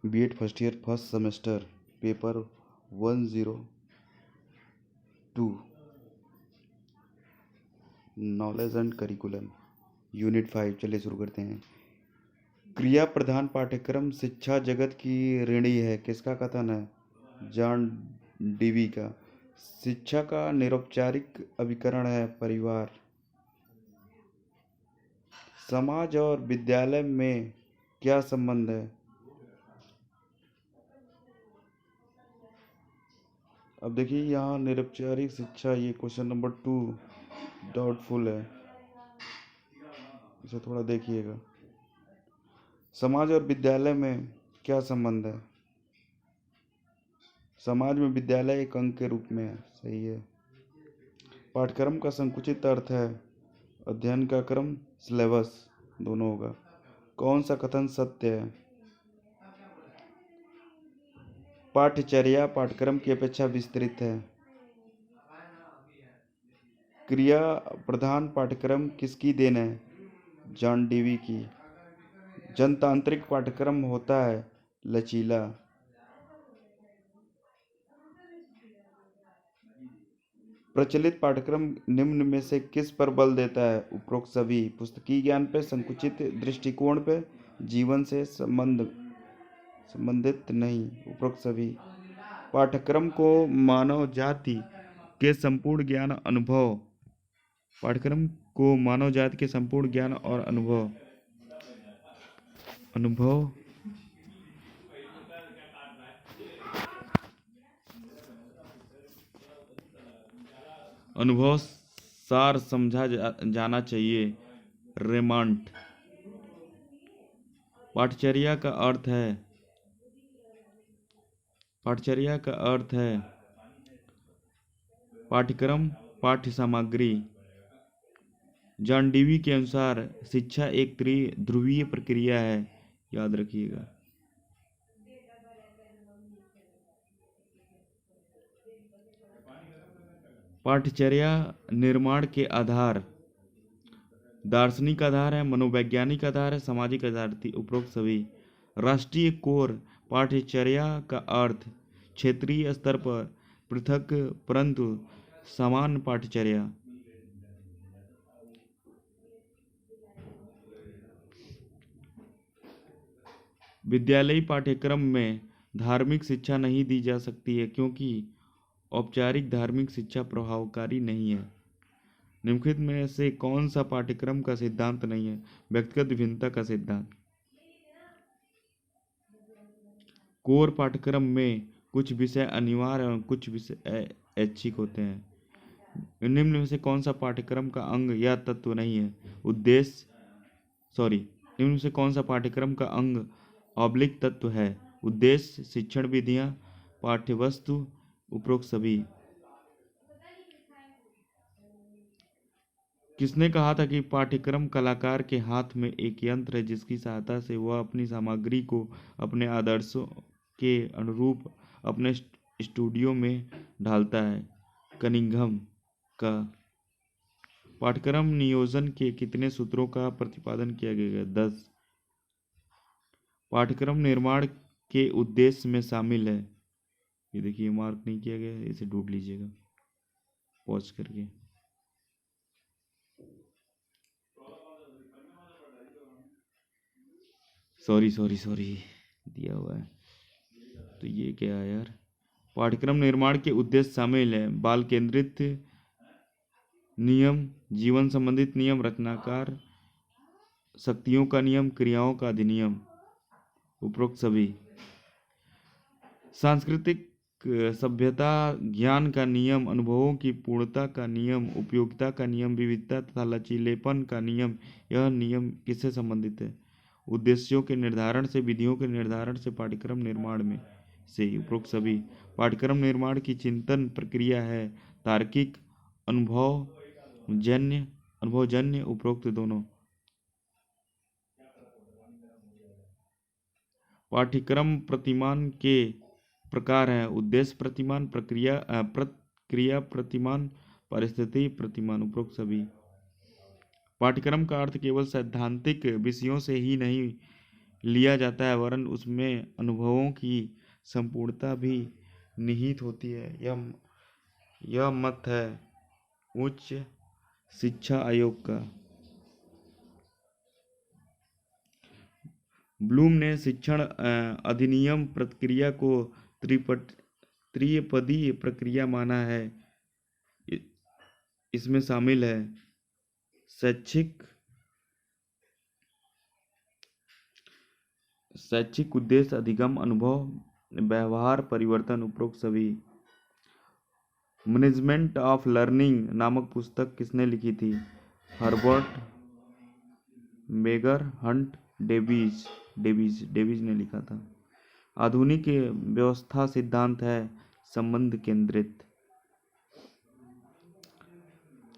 BEd first year first semester paper 102 knowledge and curriculum unit 5। चलिए शुरू करते हैं। क्रिया प्रधान पाठ्यक्रम शिक्षा जगत की ऋणी है, किसका कथन है? जॉन डीवी का। शिक्षा का निरौपचारिक अभिकरण है परिवार। समाज और विद्यालय में क्या संबंध है? अब देखिए यहाँ निरौपचारिक शिक्षा, ये क्वेश्चन नंबर 2 डाउटफुल है, इसे थोड़ा देखिएगा। समाज और विद्यालय में क्या संबंध है? समाज में विद्यालय एक अंग के रूप में है, सही है। पाठ्यक्रम का संकुचित अर्थ है अध्ययन का क्रम, सिलेबस, दोनों होगा। कौन सा कथन सत्य है? पाठ्यचर्या पाठ्यक्रम की अपेक्षा विस्तृत है। क्रिया प्रधान पाठ्यक्रम किसकी देन है? जॉन डीवी की। जनतांत्रिक पाठ्यक्रम होता है लचीला। प्रचलित पाठ्यक्रम निम्न में से किस पर बल देता है? उपरोक्त सभी। पुस्तकीय ज्ञान पे, संकुचित दृष्टिकोण पे, जीवन से संबंधित नहीं, उपरोक्त सभी। पाठ्यक्रम को मानव जाति के संपूर्ण ज्ञान अनुभव, पाठ्यक्रम को मानव जाति के संपूर्ण ज्ञान और अनुभव सार समझा जाना चाहिए। रेमांड। पाठ्यचर्या का अर्थ है पाठ्यक्रम, पाठ्य सामग्री। जॉन डीवी के अनुसार शिक्षा एक त्रिध्रुवीय प्रक्रिया है, याद रखिएगा। पाठ्यचर्या निर्माण के आधार, दार्शनिक आधार है, मनोवैज्ञानिक आधार है, सामाजिक आधार थी, उपरोक्त सभी। राष्ट्रीय कोर पाठ्यचर्या का अर्थ क्षेत्रीय स्तर पर पृथक परंतु समान पाठ्यचर्या। विद्यालयी पाठ्यक्रम में धार्मिक शिक्षा नहीं दी जा सकती है क्योंकि औपचारिक धार्मिक शिक्षा प्रभावकारी नहीं है। निम्नलिखित में से कौन सा पाठ्यक्रम का सिद्धांत नहीं है? व्यक्तिगत भिन्नता का सिद्धांत। कोर पाठ्यक्रम में कुछ विषय अनिवार्य और कुछ विषय ऐच्छिक होते हैं। निम्न में से कौन सा पाठ्यक्रम का अंग या तत्व नहीं है? निम्न में से कौन सा पाठ्यक्रम का अंग ऑब्लिक तत्व है? उद्देश्य, शिक्षण विधियां, पाठ्यवस्तु, उपरोक्त सभी। किसने कहा था कि पाठ्यक्रम कलाकार के हाथ में एक यंत्र है जिसकी सहायता से वह अपनी सामग्री को अपने आदर्शों के अनुरूप अपने स्टूडियो में ढालता है? कनिंघम का। पाठ्यक्रम नियोजन के कितने सूत्रों का प्रतिपादन किया गया है? 10। पाठ्यक्रम निर्माण के उद्देश्य में शामिल है, ये देखिए मार्क नहीं किया गया है, इसे ढूंढ लीजिएगा पॉज करके। सॉरी दिया हुआ है, तो ये क्या है यार? पाठ्यक्रम निर्माण के उद्देश्य शामिल है बाल केंद्रित नियम, जीवन संबंधित नियम, रचनाकार शक्तियों का नियम, क्रियाओं का अधिनियम, उपरोक्त सभी। सांस्कृतिक सभ्यता ज्ञान का नियम, अनुभवों की पूर्णता का नियम, उपयोगिता का नियम, विविधता तथा लचीलेपन का नियम। यह नियम किससे संबंधित है? उद्देश्यों के निर्धारण से, विधियों के निर्धारण से, पाठ्यक्रम निर्माण में से, उपरोक्त सभी। पाठ्यक्रम निर्माण की चिंतन प्रक्रिया है तार्किक, अनुभवजन्य, उपरोक्त दोनों। पाठ्यक्रम प्रतिमान के प्रकार हैं उद्देश्य प्रतिमान, प्रक्रिया प्रतिमान, परिस्थिति प्रतिमान, उपरोक्त सभी। पाठ्यक्रम का अर्थ केवल सैद्धांतिक विषयों से ही नहीं लिया जाता है, वरन उसमें अनुभवों की संपूर्णता भी निहित होती है। यह मत है उच्च शिक्षा आयोग का। ब्लूम ने शिक्षण अधिनियम प्रक्रिया को त्रिपदी प्रक्रिया माना है। इसमें शामिल है शैक्षिक उद्देश्य, अधिगम, अनुभव, व्यवहार परिवर्तन, उपरोक्त सभी। मैनेजमेंट ऑफ लर्निंग नामक पुस्तक किसने लिखी थी? हर्बर्ट मेगर हंट डेविज ने लिखा था। आधुनिक व्यवस्था सिद्धांत है संबंध केंद्रित।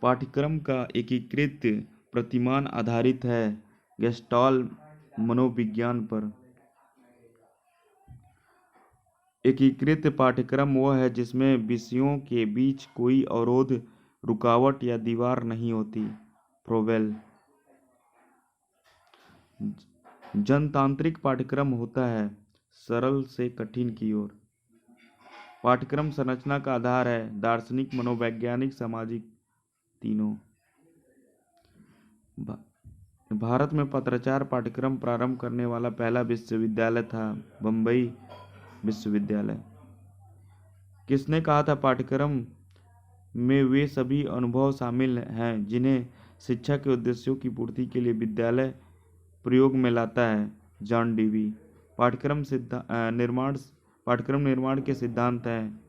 पाठ्यक्रम का एकीकृत प्रतिमान आधारित है गेस्टाल्ट मनोविज्ञान पर। एकीकृत पाठ्यक्रम वह है जिसमें विषयों के बीच कोई अवरोध, रुकावट या दीवार नहीं होती। फ्रोवेल। जनतांत्रिक पाठ्यक्रम होता है सरल से कठिन की ओर। पाठ्यक्रम संरचना का आधार है दार्शनिक, मनोवैज्ञानिक, सामाजिक, तीनों। भारत में पत्राचार पाठ्यक्रम प्रारंभ करने वाला पहला विश्वविद्यालय था बम्बई विश्वविद्यालय। किसने कहा था पाठ्यक्रम में वे सभी अनुभव शामिल हैं जिन्हें शिक्षा के उद्देश्यों की पूर्ति के लिए विद्यालय प्रयोग में लाता है? John Dewey. पाठ्यक्रम निर्माण के सिद्धांत हैं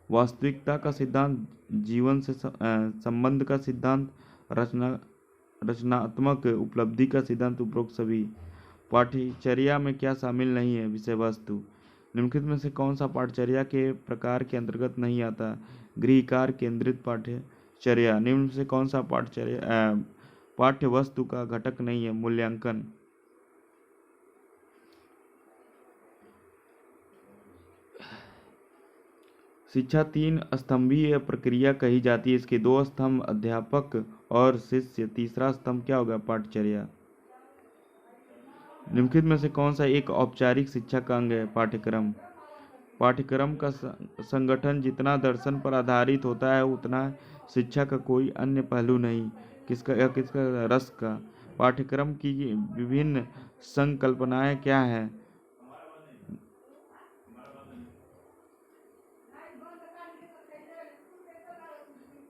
वास्तविकता का सिद्धांत, जीवन से संबंध का सिद्धांत, रचनात्मक उपलब्धि का सिद्धांत, उपरोक्त सभी। पाठ्यचर्या में क्या शामिल नहीं है? विषय वस्तु। निम्नलिखित में से कौन सा पाठ्यचर्या के प्रकार के अंतर्गत नहीं आता? गृह कार्य केंद्रित पाठ्यचर्या। निम्न में से कौन सा पाठ्य वस्तु का घटक नहीं है? मूल्यांकन। शिक्षा तीन स्तंभीय प्रक्रिया कही जाती है। इसके दो स्तंभ अध्यापक और शिष्य, तीसरा स्तंभ क्या होगा? पाठ्यचर्या। निम्नलिखित में से कौन सा एक औपचारिक शिक्षा का अंग है? पाठ्यक्रम। पाठ्यक्रम का संगठन जितना दर्शन पर आधारित होता है उतना शिक्षा का कोई अन्य पहलू नहीं। किसका? रस का। पाठ्यक्रम की विभिन्न संकल्पनाएं क्या हैं?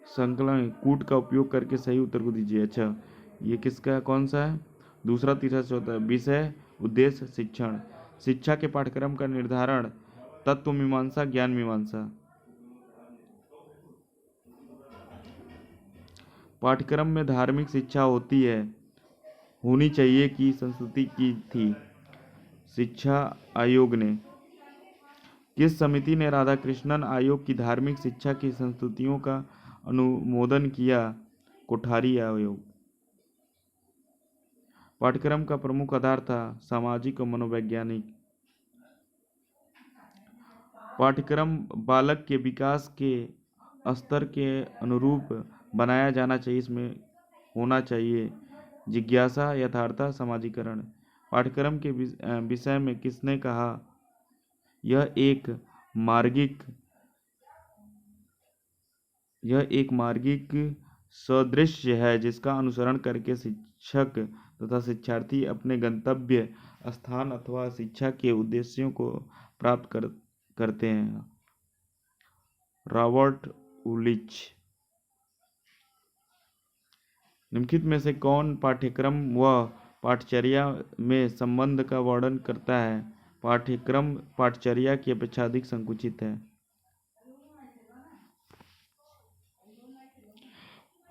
संकलन। कूट का उपयोग करके सही उत्तर को दीजिए। अच्छा, ये किसका कौन सा है? दूसरा, तीसरा, चौथा। विषय, उद्देश्य, शिक्षण। शिक्षा के पाठ्यक्रम का निर्धारण तत्व मीमांसा, ज्ञान मीमांसा। पाठ्यक्रम में धार्मिक शिक्षा होनी चाहिए की संस्कृति की थी? शिक्षा आयोग ने। किस समिति ने राधाकृष्णन आयोग की धार्मिक शिक्षा की संस्तुतियों का अनुमोदन किया? कोठारी आयोग। पाठ्यक्रम का प्रमुख आधार था सामाजिक और मनोवैज्ञानिक। पाठ्यक्रम बालक के विकास के स्तर के अनुरूप बनाया जाना चाहिए। इसमें होना चाहिए जिज्ञासा, यथार्थता, समाजीकरण। पाठ्यक्रम के विषय में किसने कहा यह एक मार्गिक सदृश्य है जिसका अनुसरण करके शिक्षक तथा शिक्षार्थी अपने गंतव्य स्थान अथवा शिक्षा के उद्देश्यों को प्राप्त करते हैं? रॉबर्ट उलिच। निम्नलिखित में से कौन पाठ्यक्रम व पाठ्यचर्या में संबंध का वर्णन करता है? पाठ्यक्रम पाठ्यचर्या की अपेक्षा अधिक संकुचित है।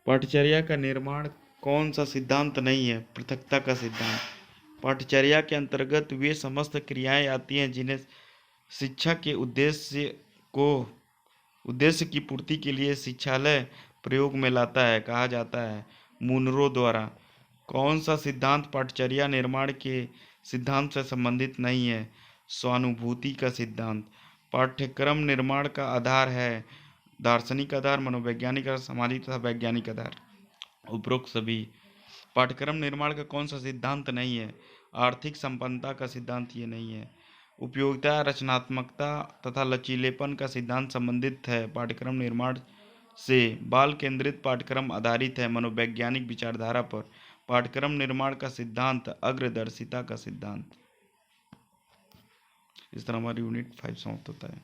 पाठ्यचर्या का निर्माण कौन सा सिद्धांत नहीं है? पृथकता का सिद्धांत। पाठ्यचर्या के अंतर्गत वे समस्त क्रियाएं आती हैं जिन्हें शिक्षा के उद्देश्य की पूर्ति के लिए शिक्षालय प्रयोग में लाता है। कहा जाता है मुनरो द्वारा। कौन सा सिद्धांत पाठ्यचर्या निर्माण के सिद्धांत से संबंधित नहीं है? स्वानुभूति का सिद्धांत। पाठ्यक्रम निर्माण का आधार है दार्शनिक आधार, मनोवैज्ञानिक आधार, सामाजिक तथा वैज्ञानिक आधार। उपरोक्त सभी। पाठ्यक्रम निर्माण का कौन सा सिद्धांत नहीं है? आर्थिक संपन्नता का सिद्धांत ये नहीं है। उपयोगिता, रचनात्मकता तथा लचीलेपन का सिद्धांत संबंधित है पाठ्यक्रम निर्माण से। बाल केंद्रित पाठ्यक्रम आधारित है मनोवैज्ञानिक विचारधारा पर। पाठ्यक्रम निर्माण का सिद्धांत अग्रदर्शिता का सिद्धांत। इस तरह हमारी यूनिट 5 समाप्त होता है।